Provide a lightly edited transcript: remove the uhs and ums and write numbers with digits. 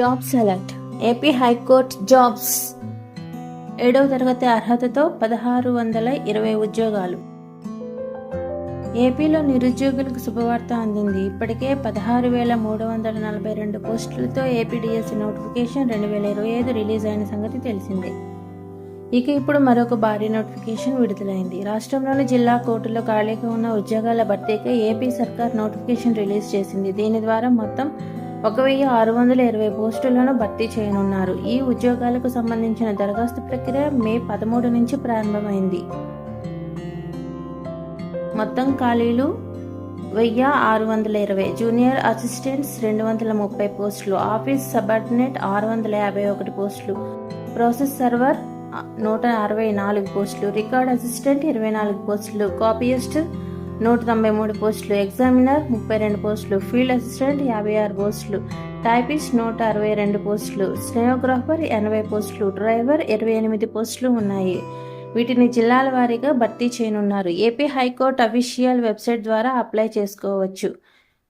Jobs alert. AP high court jobs 7వ తరగతి అర్హతతో 1620 ఉద్యోగాలు. ఏపీలో నిరుద్యోగులకు శుభవార్త అందింది. ఇప్పటికే 16,342 పోస్టులతో ఏపీడీఎస్సీ నోటిఫికేషన్ 2025 రిలీజ్ అయిన సంగతి తెలిసిందే. ఇక ఇప్పుడు మరొక భారీ నోటిఫికేషన్ విడుదలైంది. రాష్ట్రంలోని జిల్లా కోర్టులో ఖాళీగా ఉన్న ఉద్యోగాల భర్తీకి ఏపీ సర్కార్ నోటిఫికేషన్ రిలీజ్ చేసింది. దీని ద్వారా మొత్తం 1,620 పోస్టులను భర్తీ చేయనున్నారు. ఈ ఉద్యోగాలకు సంబంధించిన దరఖాస్తు ప్రక్రియ మే 13 నుంచి ప్రారంభమైంది. మొత్తం ఖాళీలు 1,620. జూనియర్ అసిస్టెంట్స్ 230 పోస్టులు, ఆఫీస్ సబార్డినేట్ 651 పోస్టులు, ప్రాసెస్ సర్వర్ 164 పోస్టులు, రికార్డ్ అసిస్టెంట్ 24 పోస్టులు, కాపీయిస్ట్ 193 పోస్టులు, ఎగ్జామినర్ 32 పోస్టులు, ఫీల్డ్ అసిస్టెంట్ 56 పోస్టులు, టైపిస్ట్ 162 పోస్టులు, స్టెనోగ్రాఫర్ 80 పోస్టులు, డ్రైవర్ 28 పోస్టులు ఉన్నాయి. వీటిని జిల్లాల వారీగా భర్తీ చేయనున్నారు. ఏపీ హైకోర్టు అఫీషియల్ వెబ్సైట్ ద్వారా అప్లై చేసుకోవచ్చు.